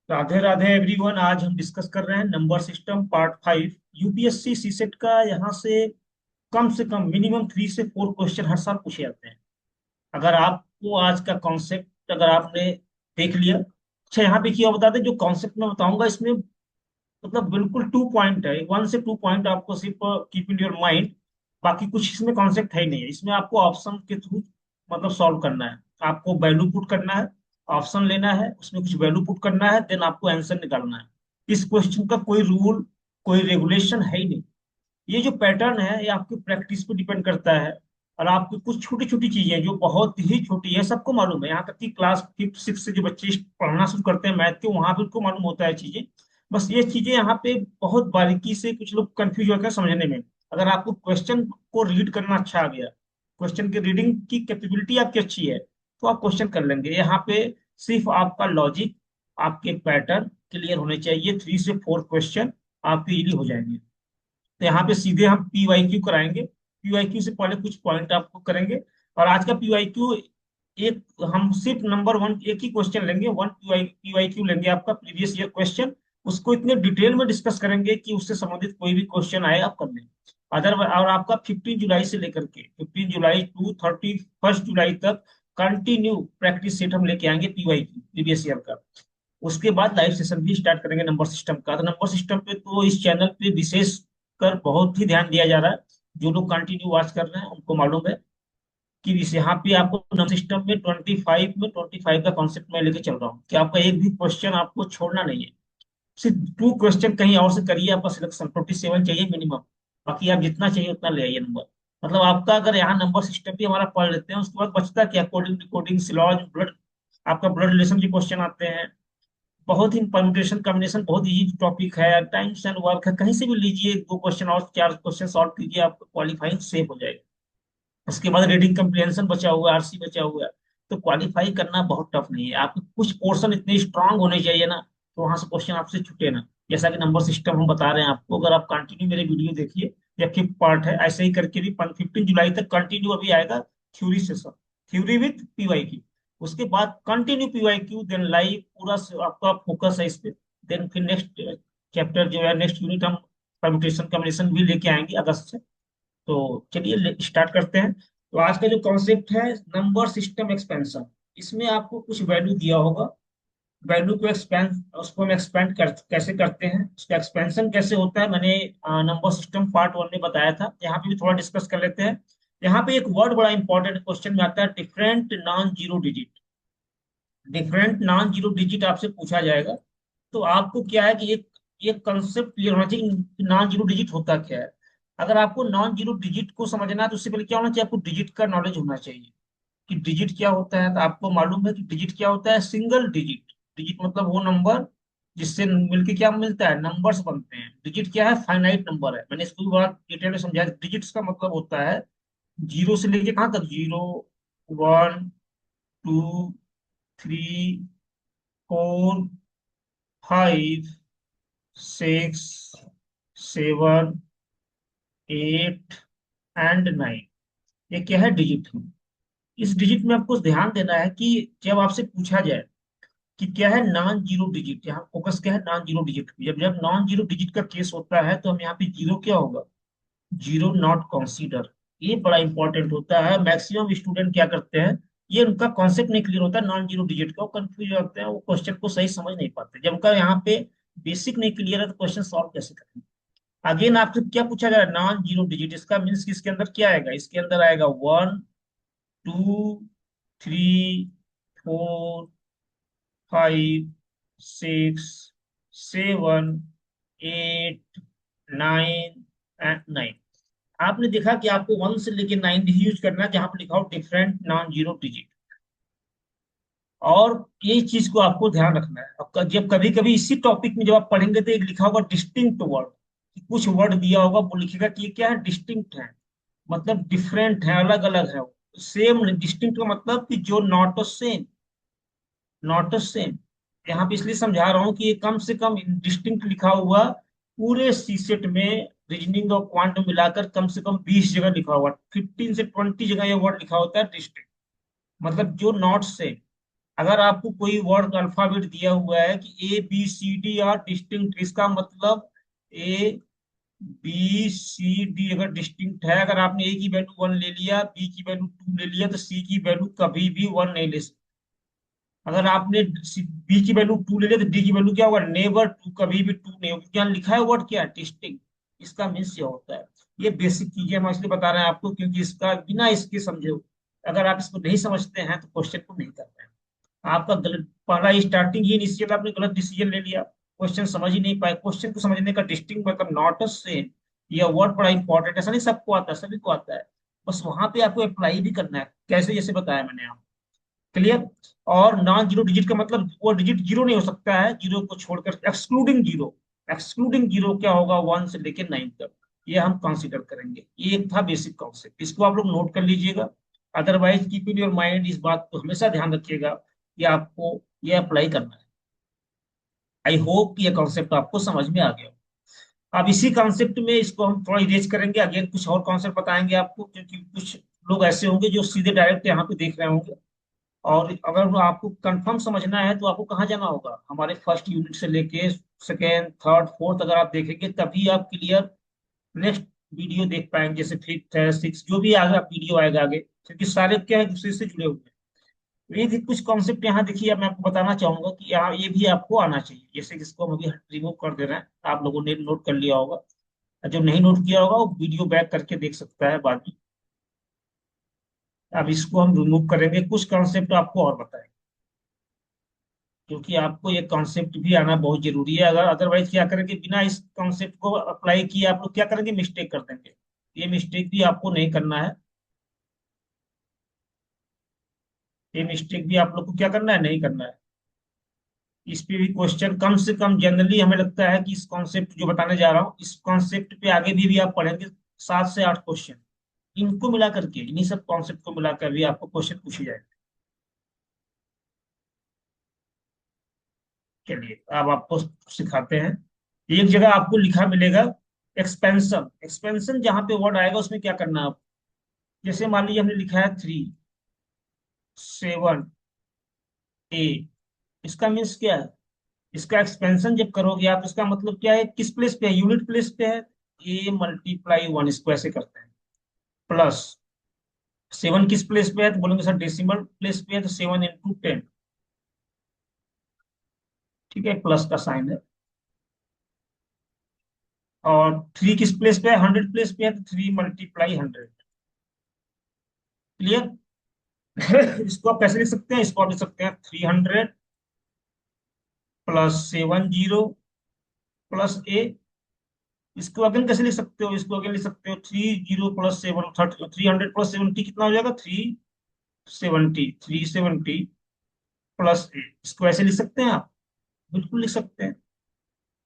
Radhe Radhe everyone. आज हम discuss कर रहे हैं number system part 5। UPSC CSAT का यहाँ से कम मिनिमम 3 से 4 क्वेश्चन हर साल पूछे जाते हैं। अगर आपको आज का कॉन्सेप्ट अगर आपने देख लिया, अच्छा यहाँ पे क्या बता दें, जो कॉन्सेप्ट मैं बताऊंगा इसमें मतलब बिल्कुल 2 पॉइंट है, 1 से 2 पॉइंट आपको सिर्फ कीप इन योर माइंड। बाकी कुछ इसमें कॉन्सेप्ट है ही नहीं है। इसमें आपको ऑप्शन के थ्रू मतलब सॉल्व करना है। आपको वैल्यू पुट करना है, ऑप्शन लेना है, उसमें कुछ वैल्यू पुट करना है, देन आपको आंसर निकालना है। इस क्वेश्चन का कोई रूल, कोई रेगुलेशन है ही नहीं। ये जो पैटर्न है ये आपकी प्रैक्टिस पे डिपेंड करता है। और आपकी कुछ छोटी छोटी चीजें जो बहुत ही छोटी है, सबको मालूम है, यहाँ तक कि क्लास 5 6 से जो बच्चे पढ़ना शुरू करते हैं मैथ के, वहां भी उनको मालूम होता है चीजें। बस ये चीजें यहाँ पे बहुत बारीकी से कुछ लोग कंफ्यूज होकर समझने में। अगर आपको क्वेश्चन को रीड करना अच्छा आ गया, क्वेश्चन की रीडिंग की कैपेबिलिटी आपकी अच्छी है, तो आप क्वेश्चन कर लेंगे। यहाँ पे सिर्फ आपका लॉजिक, आपके पैटर्न क्लियर होने चाहिए। 3 से 4 क्वेश्चन आपके इजीली हो जाएंगे। तो यहाँ पे सीधे हम पीवाईक्यू कराएंगे। पीवाईक्यू से पहले कुछ पॉइंट आपको करेंगे। और आज का पीवाईक्यू एक, हम सिर्फ नंबर 1 एक ही क्वेश्चन लेंगे। वन पीवाईक्यू लेंगे आपका प्रीवियस ईयर क्वेश्चन। उसको इतने डिटेल में डिस्कस करेंगे कि उससे संबंधित कोई भी क्वेश्चन आए आप कर लेंगे। अदर और आपका 15 जुलाई से लेकर के 15 जुलाई टू 31 जुलाई तक कंटिन्यू प्रैक्टिस सेट हम लेके आएंगे पीवाईक्यू प्रीवियस ईयर का। उसके बाद लाइव सेशन भी स्टार्ट करेंगे नंबर सिस्टम का। तो नंबर सिस्टम पे तो इस चैनल पे विशेष कर बहुत ही ध्यान दिया जा रहा है। जो लोग कंटिन्यू वॉच कर रहे हैं उनको मालूम है कि इस यहाँ पे आपको नंबर सिस्टम में 25 का कॉन्सेप्ट मैं लेके चल रहा हूँ कि आपका एक भी क्वेश्चन आपको छोड़ना नहीं है। सिर्फ 2 क्वेश्चन कहीं और से करिए, आपका सिलेक्शन 47 चाहिए मिनिमम। बाकी आप जितना चाहिए उतना ले आइए नंबर। मतलब आपका अगर यहाँ नंबर सिस्टम भी हमारा पढ़ लेते हैं, उसके बाद बचता क्या, कोडिंग डिकोडिंग सिलॉज ब्लड, आपका ब्लड रिलेशन के क्वेश्चन आते हैं। बहुत ही परम्यूटेशन कॉम्बिनेशन बहुत इजी टॉपिक है। टाइम्स एंड वर्क है, कहीं से भी लीजिए, 2 क्वेश्चन और 4 क्वेश्चन सॉल्व कीजिए, आपका क्वालिफाइंग सेफ हो जाएगा। उसके बाद रीडिंग कंप्रिहेंशन बचा हुआ है, आरसी बचा हुआ है। तो क्वालिफाई करना बहुत टफ नहीं है। आपके कुछ पोर्शन इतने स्ट्रांग होने चाहिए ना, तो वहां से क्वेश्चन आपसे छूटे ना। जैसा कि नंबर सिस्टम हम बता रहे हैं आपको, अगर आप कंटिन्यू मेरे वीडियो देखिए, या 5th पार्ट है, ऐसे ही करके भी 15 जुलाई तक कंटिन्यू अभी आएगा theory session, theory with PYQ. उसके बाद कंटिन्यू पीवाईक्यू, देन लाइव पूरा आपका फोकस है इस पे। देन फिर नेक्स्ट चैप्टर जो है, नेक्स्ट यूनिट हम परम्यूटेशन कॉम्बिनेशन भी लेके आएंगे अगस्त से। तो चलिए स्टार्ट करते हैं। तो आज का जो कॉन्सेप्ट है, नंबर सिस्टम एक्सपेंशन। इसमें आपको कुछ वैल्यू दिया होगा, वैल्यू को एक्सपेंड, उसको हम एक्सपेंड कैसे करते हैं, उसका एक्सपेंशन कैसे होता है, मैंने नंबर सिस्टम पार्ट 1 में बताया था। यहाँ पे भी थोड़ा डिस्कस कर लेते हैं। यहाँ पे एक वर्ड बड़ा इंपॉर्टेंट क्वेश्चन में आता है, different non zero digit. Different non zero digit आपसे पूछा जाएगा। तो आपको क्या है कि एक कंसेप्ट क्लियर होना चाहिए कि नॉन जीरो डिजिट होता क्या है। अगर आपको नॉन जीरो डिजिट को समझना है, तो उससे पहले क्या होना चाहिए, आपको डिजिट का नॉलेज होना चाहिए कि डिजिट क्या होता है। तो आपको मालूम है कि डिजिट क्या होता है, सिंगल डिजिट। डिजिट मतलब वो नंबर जिससे मिलके क्या मिलता है, नंबर्स बनते हैं। डिजिट क्या है, फाइनाइट नंबर है। मैंने इसको भी बड़ा डिटेल में समझाया। डिजिट्स का मतलब होता है जीरो से लेके कहाँ तक, 0, 1, 2, 3, 4, 5, 6, 7, 8 एंड 9। ये क्या है, डिजिट है। इस डिजिट में आपको ध्यान देना है कि जब आपसे पूछा जाए कि क्या है नॉन जीरो डिजिट, यहाँ फोकस क्या है, नॉन जीरो डिजिट। जब जब नॉन जीरो डिजिट का केस होता है, तो हम यहाँ पे जीरो क्या होगा, जीरो नॉट कंसीडर। ये बड़ा इंपॉर्टेंट होता है। मैक्सिमम स्टूडेंट क्या करते हैं, ये उनका कॉन्सेप्ट नहीं क्लियर होता नॉन जीरो डिजिट का, वो कंफ्यूज होते हैं, वो क्वेश्चन को सही समझ नहीं पाते। जब उनका यहाँ पे बेसिक नहीं क्लियर है, तो क्वेश्चन सॉल्व कैसे करेंगे। अगेन आपसे क्या पूछा जा रहा है, नॉन जीरो डिजिट, इसका मीन्स इसके अंदर क्या आएगा, इसके अंदर आएगा 1, 2, 3, 4, 5, 6, 7, 8, 9 एंड 9। आपने देखा कि आपको 1 से लेके 9 ही यूज करना है, जहां पर लिखा हो डिफरेंट नॉन जीरो डिजिट। और ये चीज को आपको ध्यान रखना है। जब कभी कभी इसी टॉपिक में जब आप पढ़ेंगे, तो एक लिखा होगा डिस्टिंक्ट वर्ड, कुछ वर्ड दिया होगा, वो लिखेगा कि ये क्या है, डिस्टिंक्ट है, मतलब डिफरेंट है, अलग अलग है। सेम डिस्टिंक्ट का मतलब कि जो नॉट सेम, नॉट सेम। यहाँ पे इसलिए समझा रहा हूँ कि ये कम से कम डिस्टिंक्ट लिखा हुआ पूरे सीसेट में, रीजनिंग और क्वांट मिलाकर कम से कम 20 जगह लिखा हुआ, 15 से 20 जगह ये वर्ड लिखा होता है डिस्टिंक्ट। मतलब जो नॉट सेम, अगर आपको कोई वर्ड अल्फाबेट दिया हुआ है कि ABCD आर डिस्टिंक्ट, इसका मतलब ABCD अगर डिस्टिंक्ट है, अगर आपने ए की वैल्यू 1 ले लिया, बी की वैल्यू 2 ले लिया, तो सी की वैल्यू कभी भी 1 नहीं ले सकते। अगर आपने बी की वैल्यू 2 ले लिया तो डी की वैल्यू क्या होगा, नेवर टू, कभी भी 2 नहीं होगी। क्या लिखा है वर्ड, क्या है, डिस्टिंक्ट। इसका मीन्स ये होता है। ये बेसिक चीजें हम इसलिए बता रहे हैं आपको, क्योंकि इसका बिना इसके समझे, अगर आप इसको नहीं समझते हैं तो क्वेश्चन को नहीं कर रहे हैं। आपका गलत पहला स्टार्टिंग ही इनिशियल आपने गलत डिसीजन ले लिया, क्वेश्चन समझ ही नहीं पाए। क्वेश्चन को समझने का डिस्टिंक्ट मतलब नॉट अ सेम, यह वर्ड बड़ा इंपॉर्टेंट है। ऐसा नहीं सबको आता है, सभी को आता है, बस वहां पे आपको अप्लाई भी करना है, कैसे जैसे बताया मैंने आपको। क्लियर। और नॉन जीरो डिजिट का मतलब वो डिजिट जीरो नहीं हो सकता है, जीरो को छोड़कर, एक्सक्लूडिंग जीरो। एक्सक्लूडिंग जीरो क्या होगा, 1 से लेकर 9 तक, ये हम कंसीडर करेंगे। ये एक था बेसिक कॉन्सेप्ट, इसको आप लोग नोट कर लीजिएगा। Otherwise keep in your mind, इस बात को हमेशा ध्यान रखिएगा कि आपको ये अप्लाई करना है। आई होप ये कॉन्सेप्ट आपको समझ में आ गया हो। अब इसी कॉन्सेप्ट में इसको हम थोड़ा इरेज करेंगे, अगेन कुछ और कॉन्सेप्ट बताएंगे आपको, क्योंकि कुछ लोग ऐसे होंगे जो सीधे डायरेक्ट यहाँ पे देख रहे होंगे। और अगर वो आपको कंफर्म समझना है तो आपको कहाँ जाना होगा, हमारे फर्स्ट यूनिट से लेके सेकेंड थर्ड फोर्थ अगर आप देखेंगे तभी आप क्लियर नेक्स्ट वीडियो देख पाएंगे, जैसे फिफ्थ है सिक्स, जो भी आगे वीडियो आएगा आगे, क्योंकि सारे क्या है दूसरे से जुड़े हुए हैं। तो ये कुछ कॉन्सेप्ट यहाँ देखिए, अब मैं आपको बताना चाहूंगा कि यहाँ ये भी आपको आना चाहिए, जैसे कि इसको हम अभी रिमूव कर दे रहे हैं, आप लोगों ने नोट कर लिया होगा। जो नहीं नोट किया होगा वो वीडियो बैक करके देख सकता है बाद में। अब इसको हम रिमूव करेंगे, कुछ कॉन्सेप्ट आपको और बताएंगे, क्योंकि आपको ये कॉन्सेप्ट भी आना बहुत जरूरी है। अगर अदरवाइज क्या करेंगे, बिना इस कॉन्सेप्ट को अप्लाई किए आप लोग क्या करेंगे, मिस्टेक कर देंगे। ये मिस्टेक भी आपको नहीं करना है। ये मिस्टेक भी आप लोग को क्या करना है, नहीं करना है। इस पे भी क्वेश्चन कम से कम, जनरली हमें लगता है कि इस कॉन्सेप्ट जो बताने जा रहा हूँ, इस कॉन्सेप्ट पे आगे भी आप पढ़ेंगे 7 से 8 क्वेश्चन, इनको मिला करके, इन्हीं सब कॉन्सेप्ट को मिलाकर भी आपको क्वेश्चन पूछे जाएंगे। चलिए अब आपको सिखाते हैं। एक जगह आपको लिखा मिलेगा एक्सपेंशन। एक्सपेंशन जहां पे वर्ड आएगा उसमें क्या करना है आप, जैसे मान लीजिए हमने लिखा है 3 7 A, इसका मीन्स क्या है, इसका एक्सपेंशन जब करोगे आप, इसका मतलब क्या है, किस प्लेस पे है, यूनिट प्लेस पे है। A × 1, इसको ऐसे करते हैं। प्लस 7 किस प्लेस पे है, तो बोलेंगे सर डेसिमल प्लेस पे है, तो 7 × 10। ठीक है, प्लस का साइन है। और 3 किस प्लेस पे है, 100 प्लेस पे है, तो 3 × 100। क्लियर। इसको आप कैसे लिख सकते हैं, इसको आप लिख सकते हैं 300 + 7 0 + A। इसको अगेन कैसे लिख सकते हो, इसको अगेन लिख सकते हो 30 + 7 30, 300 + 70 कितना हो जाएगा, 370। 370 + A, इसको ऐसे लिख सकते हैं आप, बिल्कुल लिख सकते हैं।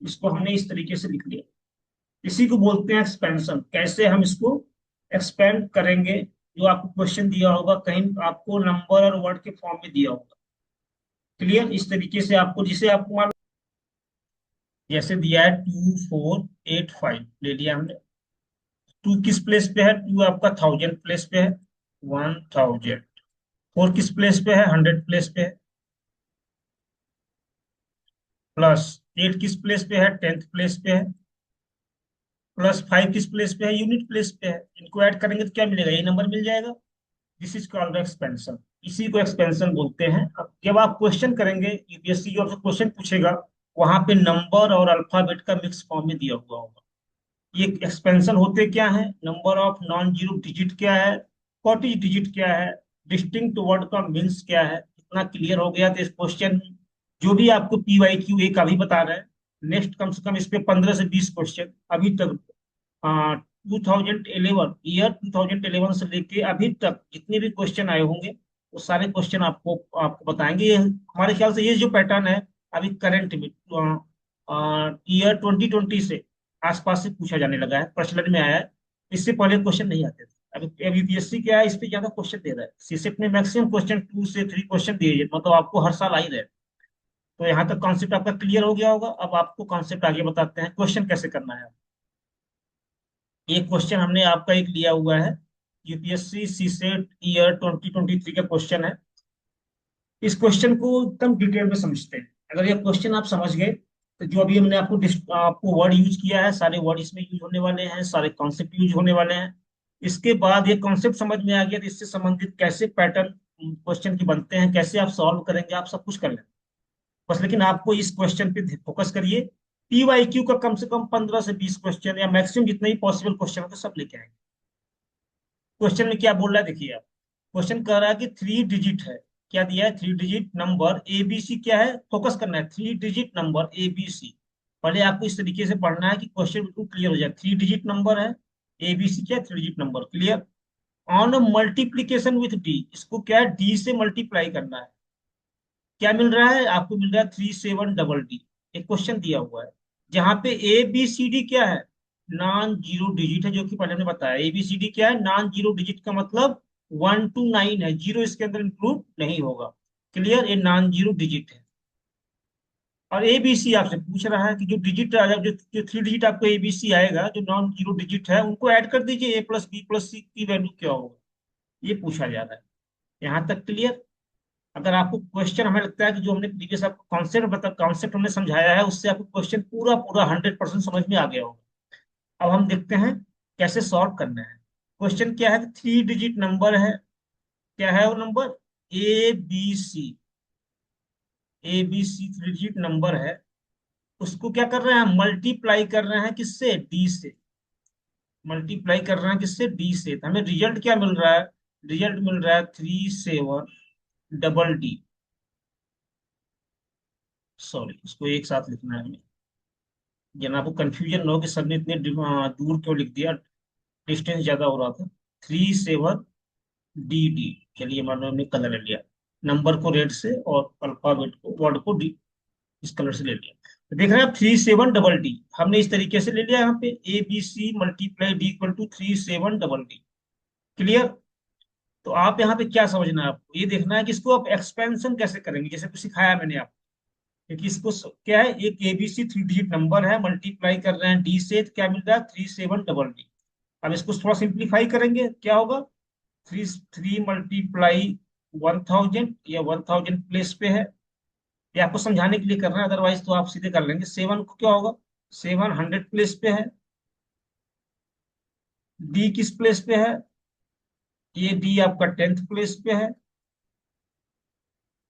इसको हमने इस तरीके से लिख लिया। इसी को बोलते हैं एक्सपेंशन। कैसे हम इसको एक्सपेंड करेंगे, जो आपको क्वेश्चन दिया होगा, कहीं आपको नंबर और वर्ड के फॉर्म में दिया होगा। क्लियर। इस तरीके से आपको, जिसे आपको मान, जैसे दिया है 2485 ले लिया हमने। टू किस प्लेस पे है, टू आपका 1000 प्लेस पे है, 1000। फोर किस प्लेस पे है, 100 प्लेस पे है। प्लस 8 किस प्लेस पे है, 10th प्लेस पे है। प्लस 5 किस प्लेस पे है, यूनिट प्लेस पे है। इनको ऐड करेंगे तो क्या मिलेगा, ये नंबर मिल जाएगा। This is called expansion. इसी को एक्सपेंशन बोलते हैं। अब जब आप क्वेश्चन करेंगे, यूपीएससी की ओर से क्वेश्चन पूछेगा, वहां पे नंबर और अल्फाबेट का मिक्स फॉर्म में दिया हुआ होगा। ये एक्सपेंशन होते क्या है, number of non zero digit क्या है, कॉटेज डिजिट क्या है, डिस्टिंक्ट वर्ड का मीन्स क्या है। इतना क्लियर हो गया तो इस क्वेश्चन, जो भी आपको PYQ एक अभी बता रहे हैं, नेक्स्ट कम से कम इस पे 15 से 20 क्वेश्चन अभी तक, 2011, ईयर 2011 से लेके अभी तक जितने भी क्वेश्चन आए होंगे, वो सारे क्वेश्चन आपको आपको बताएंगे। ये हमारे ख्याल से ये जो पैटर्न है अभी करंट में, ईयर 2020 से आसपास से पूछा जाने लगा है, प्रचलन में आया है। इससे पहले क्वेश्चन नहीं आते थे। अभी यूपीएससी क्या है, इस पे ज्यादा क्वेश्चन दे रहा है। सीसेट में मैक्सिमम क्वेश्चन 2 से 3 क्वेश्चन दिए, मतलब आपको हर साल आ ही रहे हैं। तो यहाँ तक कॉन्सेप्ट आपका क्लियर हो गया होगा। अब आपको कॉन्सेप्ट आगे बताते हैं, क्वेश्चन कैसे करना है। एक क्वेश्चन हमने आपका एक लिया हुआ है, यूपीएससी सीसेट ईयर 2023 का क्वेश्चन है। इस क्वेश्चन को एकदम डिटेल में समझते हैं। अगर ये क्वेश्चन आप समझ गए तो जो अभी हमने आपको वर्ड यूज किया है, सारे वर्ड इसमें यूज होने वाले हैं, सारे कॉन्सेप्ट यूज होने वाले हैं। इसके बाद ये कॉन्सेप्ट समझ में आ गया तो इससे संबंधित कैसे पैटर्न क्वेश्चन के बनते हैं, कैसे आप सॉल्व करेंगे, आप सब कुछ कर लेंगे। बस लेकिन आपको इस क्वेश्चन पे फोकस करिए। पीवाईक्यू का कम से कम 15 से 20 क्वेश्चन या मैक्सिमम जितने ही पॉसिबल क्वेश्चन होते सब लेके आएंगे। क्वेश्चन में क्या बोल रहा है देखिए आप। क्वेश्चन कह रहा है कि 3 डिजिट है। क्या दिया है? 3 डिजिट नंबर एबीसी क्या है, फोकस करना है। 3 डिजिट नंबर एबीसी। पहले आपको इस तरीके से पढ़ना है कि क्वेश्चन बिल्कुल क्लियर हो जाए। 3 डिजिट नंबर है, एबीसी क्या है, 3 digit number, clear. On multiplication with D, इसको क्या है, डी से मल्टीप्लाई करना है। क्या मिल रहा है आपको? मिल रहा है 37 डी। एक क्वेश्चन दिया हुआ है जहां पे ए बी सी डी क्या है, नॉन जीरो डिजिट है, जो कि पहले हमने बताया। ए बी सी डी क्या है, नॉन जीरो डिजिट का मतलब 1 to 9 है, जीरो इसके अंदर इंक्लूड नहीं होगा। क्लियर, ये नॉन जीरो डिजिट है। और ए बी सी आपसे पूछ रहा है कि जो डिजिट आएगा, जो 3 डिजिट आपको ए बी सी आएगा, जो नॉन जीरो डिजिट है, उनको ऐड कर दीजिए, ए प्लस बी प्लस सी की वैल्यू क्या होगा, ये पूछा जा रहा है। यहाँ तक क्लियर? अगर आपको क्वेश्चन, हमें लगता है कि जो हमने प्रीवियस आपको कॉन्सेप्ट हमने समझाया है, उससे आपको क्वेश्चन पूरा पूरा 100% समझ में आ गया होगा। अब हम देखते हैं कैसे सॉल्व करना है। क्वेश्चन क्या है? 3 डिजिट नंबर है। क्या है वो number? A B C. A B C 3 digit number है। उसको क्या कर रहे हैं? मल्टीप्लाई कर रहे हैं किससे? डी से। मल्टीप्लाई कर रहे हैं किससे? डी से। तो हमें रिजल्ट क्या मिल रहा है? रिजल्ट मिल रहा है 37 डबल डी। सॉरी, इसको एक साथ लिखना है हमें, जन आपको कंफ्यूजन ना हो कि सर ने इतने दूर क्यों लिख दिया, डिस्टेंस ज्यादा हो रहा था। 37 डी डी। चलिए मान लो हमने कलर ले लिया, नंबर को रेड से और अल्फाबेट को, वर्ड को डी, इस कलर से ले लिया। तो देख रहे हैं आप, 37 डबल डी हमने इस तरीके से ले लिया। यहाँ पे A B C multiply D equal to 37 double D. Clear? तो आप यहाँ पे क्या समझना है आपको? ये देखना है कि इसको आप एक्सपेंशन कैसे करेंगे, जैसे कुछ सिखाया मैंने आपको। क्योंकि क्या है, एक एबीसी 3 डिजिट नंबर है, मल्टीप्लाई कर रहे हैं डी से, तो क्या मिल रहा है? 37 डबल डी। अब इसको थोड़ा सिंप्लीफाई करेंगे, क्या होगा? थ्री थ्री मल्टीप्लाई 1000, या 1000 प्लेस पे है, ये आपको समझाने के लिए कर रहे हैं, अदरवाइज तो आप सीधे कर लेंगे। 7 को क्या होगा? 700 प्लेस पे है। डी किस प्लेस पे है? ये डी आपका 10th प्लेस पे है।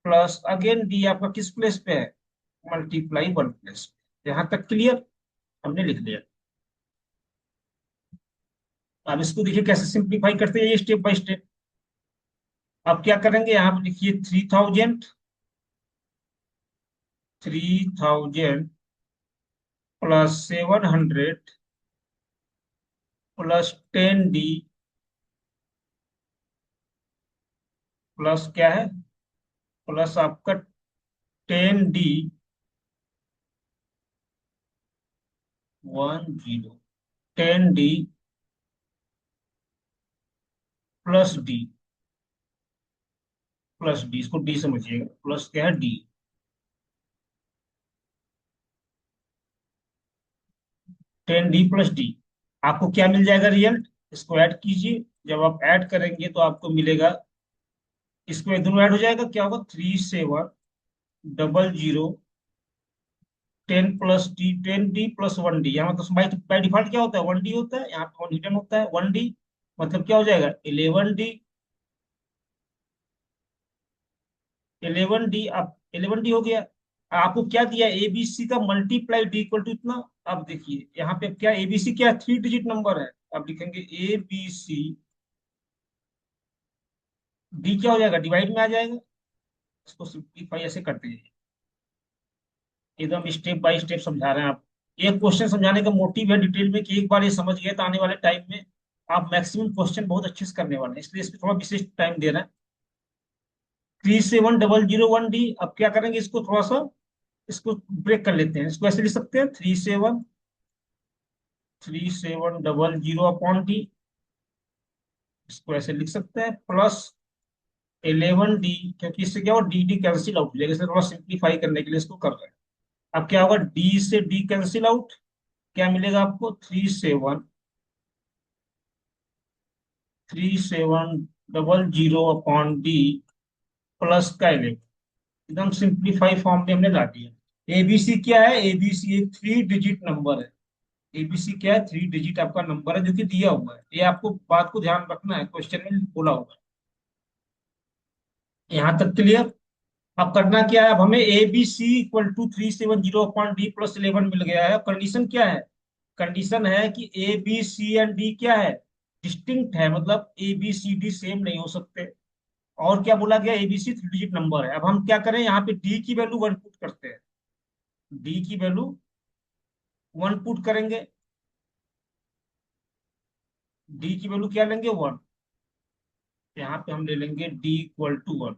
प्लस अगेन डी आपका किस प्लेस पे है? मल्टीप्लाई 1 प्लेस पे। यहाँ तक क्लियर? हमने लिख लिया। अब इसको देखिए कैसे सिंप्लीफाई करते हैं, ये स्टेप बाय स्टेप। अब क्या करेंगे, यहाँ पे लिखिए 3000 प्लस 700 प्लस 10 डी प्लस क्या है, प्लस आपका 10 D 10, 10 D plus D, plus D, इसको डी समझिएगा, प्लस क्या है, डी। 10 D plus D. आपको क्या मिल जाएगा रिजल्ट? इसको ऐड कीजिए। जब आप ऐड करेंगे तो आपको मिलेगा, इसको ये दोनों ऐड हो जाएगा, क्या होगा? 37 double 0 10 plus D 10 D plus 1 D. यहाँ मतलब बाई डिफॉल्ट क्या होता है? 1 डी होता है, यहाँ पे 1 हिडन होता है। 1 डी मतलब क्या हो जाएगा? 11 डी। 11 डी, अब 11 डी हो गया। आपको क्या दिया? एबीसी का मल्टीप्लाई डी इक्वल टू इतना। अब देखिए यहाँ पे क्या, एबीसी क्या, 3 डिजिट नंबर है। अब लिखेंगे ए बी सी, डी क्या हो जाएगा? डिवाइड में आ जाएगा। इसको सिंप्लीफाई ऐसे करते हैं, एकदम स्टेप बाय स्टेप समझा रहे हैं आप। एक क्वेश्चन समझाने का मोटिव है डिटेल में कि एक बार ये समझ गए तो आने वाले टाइम में आप मैक्सिमम क्वेश्चन बहुत अच्छे से करने वाले हैं, इसलिए इस पे थोड़ा विशेष टाइम दे रहे हैं। 37 डबल 0 1 डी। अब क्या करेंगे, इसको थोड़ा सा, इसको ब्रेक कर लेते हैं। इसको ऐसे लिख सकते हैं, 37 इसको ऐसे लिख सकते हैं, प्लस 11 डी, क्योंकि इससे क्या हो, डी डी कैंसिल आउट हो जाएगा, इसलिए थोड़ा सिंप्लीफाई करने के लिए इसको कर रहे हैं। अब क्या होगा? डी से डी कैंसिल आउट, क्या मिलेगा आपको? 37 डबल 0 अपॉन डी प्लस का 11। एकदम सिंप्लीफाई फॉर्म में हमने ला दिया। एबीसी क्या है? एबीसी एक 3 डिजिट नंबर है। एबीसी क्या है? 3 डिजिट आपका नंबर है जो कि दिया हुआ है। ये आपको बात को ध्यान रखना है, क्वेश्चन में बोला होगा। यहाँ तक क्लियर? अब करना क्या है, अब हमें A B C equal to 370/d+11 मिल गया है। कंडीशन क्या है? कंडीशन है कि A B C and D क्या है? डिस्टिंक्ट है, मतलब A B C D same नहीं हो सकते। और क्या बोला गया? एबीसी 3 डिजिट नंबर है। अब हम क्या करें, यहाँ पे डी की वैल्यू 1 पुट करते हैं। डी की वैल्यू 1 पुट करेंगे। डी की वैल्यू क्या लेंगे? 1। यहाँ पे हम ले लेंगे डी इक्वल टू 1,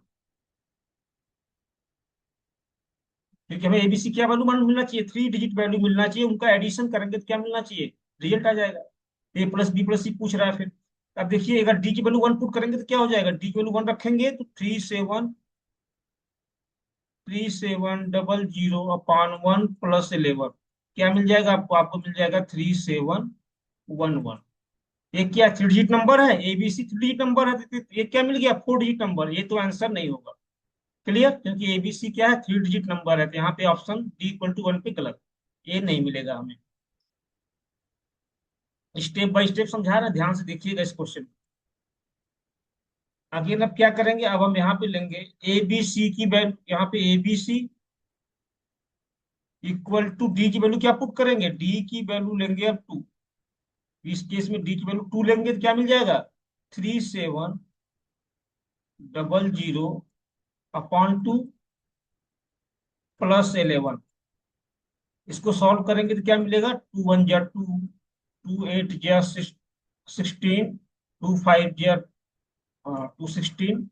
क्योंकि हमें एबीसी क्या वैल्यू मान मिलना चाहिए? 3 डिजिट वैल्यू मिलना चाहिए। उनका एडिशन करेंगे तो क्या मिलना चाहिए? रिजल्ट आ जाएगा। ए प्लस बी प्लस सी पूछ रहा है फिर। अब देखिए, अगर डी की वैल्यू 1 पुट करेंगे तो क्या हो जाएगा? डी की वैल्यू 1 रखेंगे तो 3700/1 क्या मिल जाएगा आपको? आपको मिल जाएगा 3711। ये क्या 3 डिजिट नंबर है? एबीसी 3 डिजिट नंबर है, तो ये क्या मिल गया? 4 डिजिट नंबर। ये तो आंसर नहीं होगा। क्लियर? क्योंकि एबीसी क्या है? 3 डिजिट नंबर है, तो यहाँ पे ऑप्शन डी इक्वल टू 1 पे गलत। ये नहीं मिलेगा हमें। स्टेप बाय स्टेप समझा रहे हैं, ध्यान से देखिएगा इस क्वेश्चन। आगे अब क्या करेंगे, अब हम यहाँ पे लेंगे ए बी सी की वैल्यू। यहाँ पे A B C equal to D की वैल्यू क्या पुट करेंगे? डी की वैल्यू लेंगे अब 2। इस केस में डी की वैल्यू 2 लेंगे तो क्या मिल जाएगा? 3700/2 +11। इसको सॉल्व करेंगे तो क्या मिलेगा? 2 1 जा 2, 2 8 जा 16, 2 5 जा 216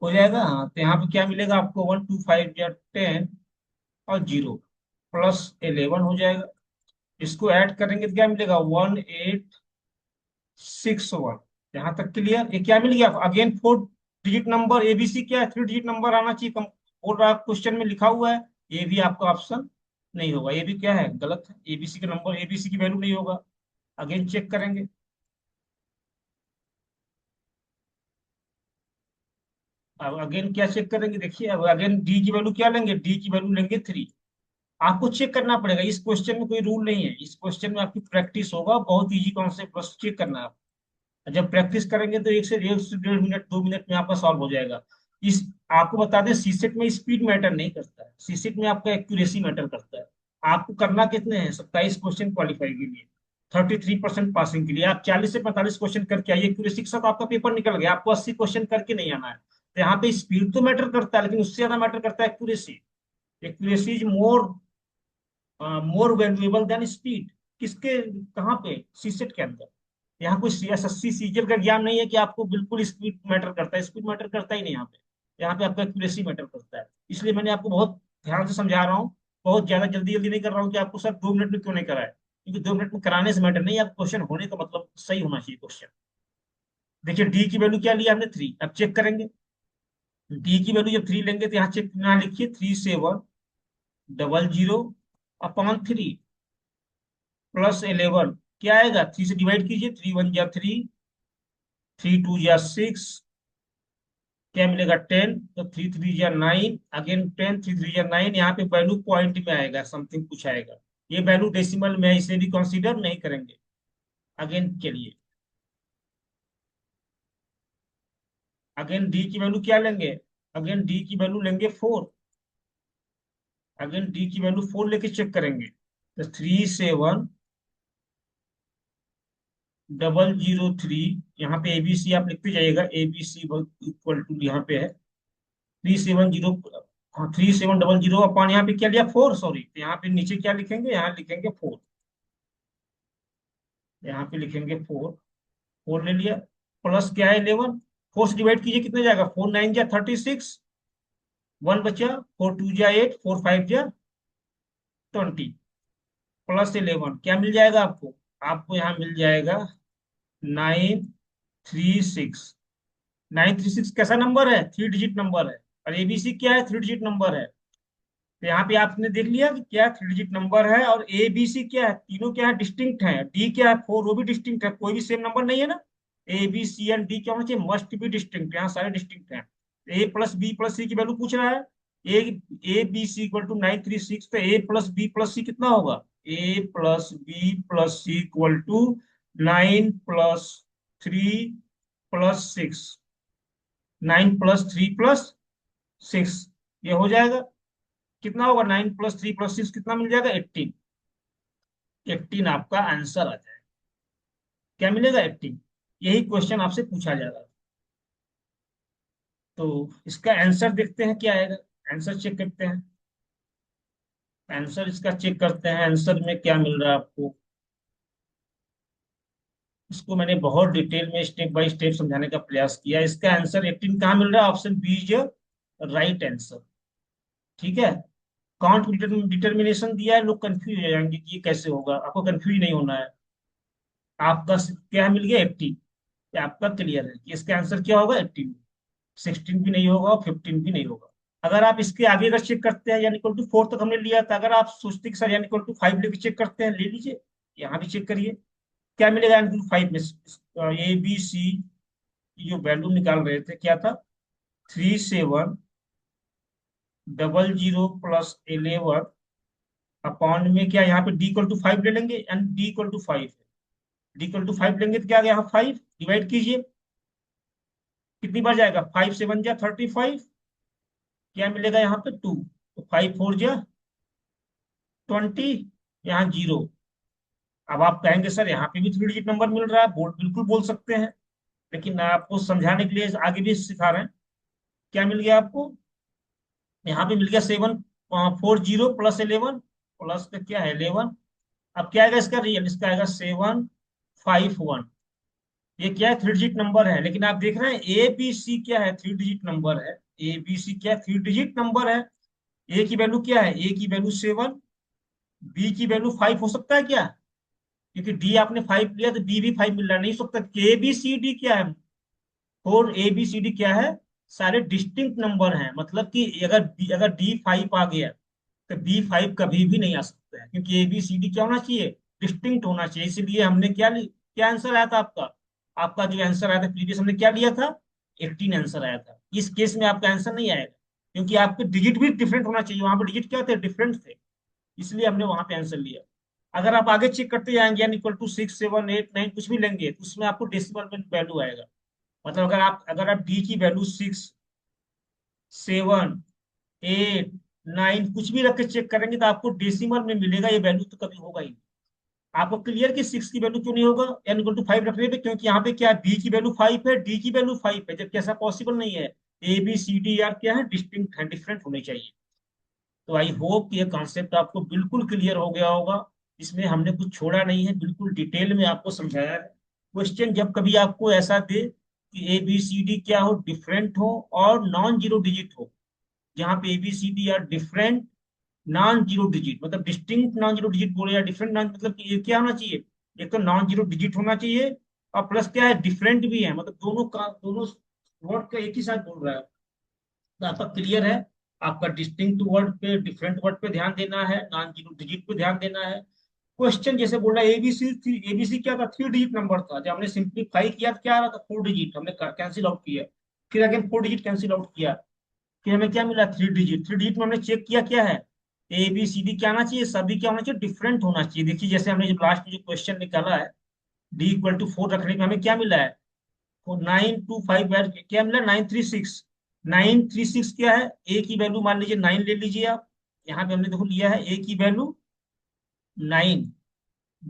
हो जाएगा। हाँ, तो यहाँ पे क्या मिलेगा आपको? 1 2 5 जा 10 और 0 +11 हो जाएगा। इसको ऐड करेंगे तो क्या मिलेगा? 1861। यहाँ तक क्लियर? ये क्या मिल गया? Again 4 digit number. एबीसी क्या है? 3 डिजिट नंबर आना चाहिए। कम बोल रहा क्वेश्चन में लिखा हुआ है। ये भी आपका ऑप्शन नहीं होगा। ये भी क्या है? गलत है। एबीसी का नंबर, एबीसी की वैल्यू नहीं होगा। अगेन चेक करेंगे। अब अगेन क्या चेक करेंगे? देखिए, अब अगेन डी की वैल्यू क्या लेंगे? डी की वैल्यू लेंगे 3। आपको चेक करना पड़ेगा। इस क्वेश्चन में कोई रूल नहीं है। इस क्वेश्चन में आपकी प्रैक्टिस होगा। बहुत इजी कॉन्सेप्ट, बस चेक करना है। जब प्रैक्टिस करेंगे तो 1 से 1.5 मिनट 2 मिनट में आपका सॉल्व हो जाएगा। इस आपको बता दें, सीसेट में स्पीड मैटर नहीं करता है। सीसेट में आपका एक्यूरेसी मैटर करता है। आपको करना कितने हैं? 27 क्वेश्चन क्वालिफाई के लिए, 33% पासिंग के लिए। आप 40 से 45 क्वेश्चन करके आइए, एक्यूरेसी के साथ आपका पेपर निकल गया। आपको 80 क्वेश्चन करके नहीं आना है। तो यहाँ पे स्पीड तो मैटर करता है, लेकिन उससे ज्यादा मैटर करता है accuracy. Accuracy is more valuable then speed. किसके? कहाँ पे? सीसेट के अंदर। यहाँ कोई एसएससी सीजीएल का एग्जाम नहीं है कि आपको बिल्कुल स्पीड मैटर करता है। स्पीड मैटर करता ही नहीं यहाँ पे। यहाँ पे आपका एक्यूरेसी मैटर करता है। इसलिए मैंने आपको बहुत ध्यान से समझा रहा हूँ। बहुत ज्यादा जल्दी जल्दी नहीं कर रहा हूँ कि आपको सर 2 मिनट में क्यों नहीं कराए, क्योंकि 2 मिनट में कराने से मैटर नहीं। आप क्वेश्चन होने का मतलब सही होना चाहिए क्वेश्चन। देखिए, डी की वैल्यू क्या लिया हमने? 3। अब चेक करेंगे। डी की वैल्यू जब 3 लेंगे तो यहाँ चेक, यहाँ लिखिए 3700/3 +11 क्या आएगा? 3 से डिवाइड कीजिए। 3 1 जा 3, 3 2 जा 6, क्या मिलेगा? 10। तो 3 3 जा 9, अगेन 10, 3 3 जा 9। यहाँ पे वैल्यू पॉइंट में आएगा, समथिंग कुछ आएगा। ये वैल्यू डेसिमल में है, इसे भी कंसीडर नहीं करेंगे। अगेन चलिए, अगेन डी की वैल्यू क्या लेंगे? अगेन डी की वैल्यू लेंगे 4। अगेन डी की वैल्यू 4 लेके चेक करेंगे। तो 3700/3, यहाँ पे एबीसी आप लिखते जाइएगा। एबीसी इक्वल टू यहाँ पे है 370। हाँ, 3700 अपन यहाँ पे क्या लिया? 4, सॉरी। तो यहाँ पे नीचे क्या लिखेंगे? यहाँ लिखेंगे 4। यहाँ पे लिखेंगे 4। 4 ले लिया। प्लस क्या है? 11। 4 से डिवाइड कीजिए, कितने जाएगा? 4 9 जा 36, 1 बचा। 4 2 जा 8, 4 5 जा 20, +11 क्या मिल जाएगा आपको? आपको यहाँ मिल जाएगा 936। 936 कैसा नंबर है? 3 डिजिट नंबर है। और एबीसी क्या है? 3 डिजिट नंबर है। तो यहाँ पे आपने देख लिया कि क्या 3 डिजिट नंबर है। और ए बी सी क्या है? तीनों क्या है? डिस्टिंक्ट है। डी क्या है? 4, वो भी डिस्टिंक्ट है। कोई भी सेम नंबर नहीं है ना। A B C and D क्या होना चाहिए? Must be distinct. यहाँ सारे डिस्टिंक्ट हैं। A plus B plus C की वैल्यू पूछ रहा है। A A B C equal to 936, तो A plus B plus C कितना होगा? A plus B plus C equal to 9 + 3 + 6, 9 + 3 + 6, ये हो जाएगा। कितना होगा? 9 + 3 + 6 कितना मिल जाएगा? 18। 18 आपका आंसर आ जाएगा। क्या मिलेगा? 18। यही क्वेश्चन आपसे पूछा जा रहा है। तो इसका आंसर देखते हैं क्या आएगा। आंसर चेक करते हैं। आंसर इसका चेक करते हैं, आंसर में क्या मिल रहा है आपको। इसको मैंने बहुत डिटेल में स्टेप बाय स्टेप समझाने का प्रयास किया। इसका आंसर 18 कहाँ मिल रहा है? Option B is right answer. ठीक है। काउंट डिटर्मिनेशन दिया है, लोग कंफ्यूज हो जाएंगे कि ये कैसे होगा। आपको कंफ्यूज नहीं होना है। आपका क्या मिल गया? 18। ये आपका क्लियर है कि इसका आंसर क्या होगा? 18। 16 भी नहीं होगा और 15 भी नहीं होगा। अगर आप इसके आगे अगर चेक करते हैं, यानी इक्वल टू 4 तक हमने लिया था, अगर आप सोचते कि सर यानी इक्वल टू 5 लेके चेक करते हैं, ले लीजिए। यहाँ भी चेक करिए क्या मिलेगा। यानी इक्वल टू 5 में ए बी सी जो वैल्यू निकाल रहे थे क्या था? 3700+11 अपॉन में क्या, यहाँ पे डी इक्वल टू 5 ले लेंगे, एंड डी इक्वल टू 5 है। डी इक्वल टू 5 लेंगे तो क्या आ गया? यहाँ 5 डिवाइड कीजिए, कितनी बार जाएगा? 5 × 7 = 35। क्या मिलेगा यहाँ पे? 2। तो 5 × 4 = 20, यहाँ 0। अब आप कहेंगे सर यहाँ पे भी 3 डिजिट नंबर मिल रहा है, बोल बिल्कुल बोल सकते हैं, लेकिन आपको समझाने के लिए आगे भी सिखा रहे हैं। क्या मिल गया आपको? यहाँ पे मिल गया 740 + 11 प्लस का क्या है? 11। अब क्या आएगा इसका रियल? इसका आएगा 751। ये क्या है? 3 डिजिट नंबर है, लेकिन आप देख रहे हैं ए बी सी क्या है? 3 डिजिट नंबर है। ए बी सी क्या है? 3 डिजिट नंबर है। ए की वैल्यू क्या है? ए की वैल्यू 7, बी की वैल्यू 5 हो सकता है क्या? क्योंकि डी आपने 5 लिया तो बी भी 5 मिल रहा है, नहीं हो सकता। ए बी सी डी क्या है? 4 ए बी सी डी क्या है? सारे डिस्टिंक्ट नंबर हैं। मतलब कि अगर डी 5 आ गया तो बी 5 कभी भी नहीं आ सकता है, क्योंकि ए बी सी डी क्या होना चाहिए? डिस्टिंक्ट होना चाहिए। इसलिए हमने क्या आंसर आया था आपका? आपका जो आंसर आया था प्रीवियस, हमने क्या लिया था? 18 आंसर आया था। इस केस में आपका आंसर नहीं आएगा, क्योंकि आपके डिजिट भी डिफरेंट होना चाहिए। वहां पर डिजिट क्या थे? डिफरेंट थे। इसलिए हमने वहां पे आंसर लिया। अगर आप आगे चेक करते जाएंगे, यानी इक्वल टू 6 7 8 9 कुछ भी लेंगे, तो उसमें आपको डेसिमल में वैल्यू आएगा। मतलब अगर आप डी की वैल्यू 6 7 8 9 कुछ भी रख के चेक करेंगे, तो आपको डेसिमल में मिलेगा। ये वैल्यू तो कभी होगा ही नहीं। आपको क्लियर कि 6 की वैल्यू क्यों नहीं होगा एन इक्वल टू 5 रखने पे? क्योंकि यहाँ पे क्या है? बी की वैल्यू 5 है, डी की वैल्यू 5 है, जबकि ऐसा पॉसिबल नहीं है। A B C D are क्या है? डिस्टिंक्ट है, डिफरेंट होने चाहिए। तो आई होप कि ये कॉन्सेप्ट आपको बिल्कुल क्लियर हो गया होगा। इसमें हमने कुछ छोड़ा नहीं है, बिल्कुल डिटेल में आपको समझाया है। क्वेश्चन जब कभी आपको ऐसा दे कि ए बी सी डी क्या हो? डिफरेंट हो और नॉन जीरो डिजिट हो, जहाँ पे A B C D are different non zero digit, मतलब डिस्टिंक्ट नॉन जीरो डिजिट बोले या डिफरेंट नॉन, मतलब कि ये क्या होना चाहिए? एक तो नॉन जीरो डिजिट होना चाहिए, और प्लस क्या है? डिफरेंट भी है, मतलब दोनों वर्ड का एक ही साथ बोल रहा है। तो आपका क्लियर है। आपका डिस्टिंक्ट वर्ड पे, डिफरेंट वर्ड पे ध्यान देना है, नॉन जीरो डिजिट पे ध्यान देना है। क्वेश्चन जैसे बोल रहा है एबीसी, एबीसी क्या था? 3 डिजिट नंबर था। जब हमने सिंप्लीफाई किया तो क्या आ रहा था? 4 डिजिट। हमने कैंसिल आउट किया, फिर अगेन 4 डिजिट कैंसिल आउट किया, फिर हमें क्या मिला? 3 डिजिट। 3 डिजिट में हमने चेक किया क्या है? ए बी सी डी क्या आना चाहिए? सभी क्या होना चाहिए? डिफरेंट होना चाहिए। देखिए जैसे हमने जो लास्ट में जो क्वेश्चन निकाला है, डी इक्वल टू 4 रखने पे हमें क्या मिला है? 9 2 5 क्या मिला? 936। 936 क्या है? ए की वैल्यू मान लीजिए 9 ले लीजिए आप। यहाँ पे हमने देखो लिया है ए की वैल्यू 9,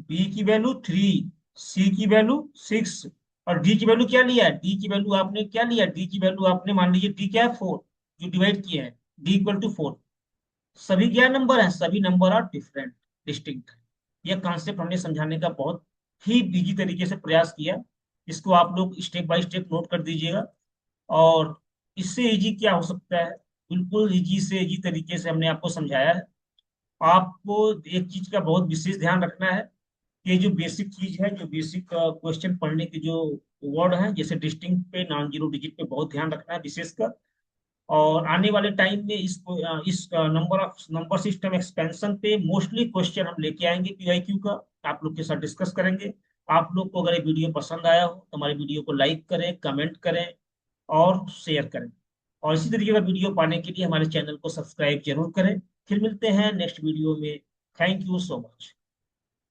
बी की वैल्यू 3, सी की वैल्यू 6, और डी की वैल्यू क्या लिया है? डी की वैल्यू आपने क्या लिया? डी की वैल्यू आपने मान लीजिए डी क्या है? 4, जो डिवाइड किया है। D equal to 4। सभी क्या नंबर हैं? सभी नंबर आर डिफरेंट, डिस्टिंक्ट। यह कॉन्सेप्ट हमने समझाने का बहुत ही इजी तरीके से प्रयास किया। इसको आप लोग स्टेप बाय स्टेप नोट कर दीजिएगा। और इससे इजी क्या हो सकता है? बिल्कुल इजी से इजी तरीके से हमने आपको समझाया है। आपको एक चीज का बहुत विशेष ध्यान रखना है कि जो बेसिक चीज है, जो बेसिक क्वेश्चन पढ़ने के जो वर्ड हैं, जैसे डिस्टिंक्ट पे, नॉन जीरो डिजिट पे बहुत ध्यान रखना है विशेषकर। और आने वाले टाइम में इस नंबर सिस्टम एक्सपेंशन पे मोस्टली क्वेश्चन हम लेके आएंगे पीवाईक्यू का, आप लोग के साथ डिस्कस करेंगे। आप लोग को अगर ये वीडियो पसंद आया हो तो हमारे वीडियो को लाइक करें, कमेंट करें और शेयर करें। और इसी तरीके का वीडियो पाने के लिए हमारे चैनल को सब्सक्राइब जरूर करें। फिर मिलते हैं नेक्स्ट वीडियो में। Thank you so much.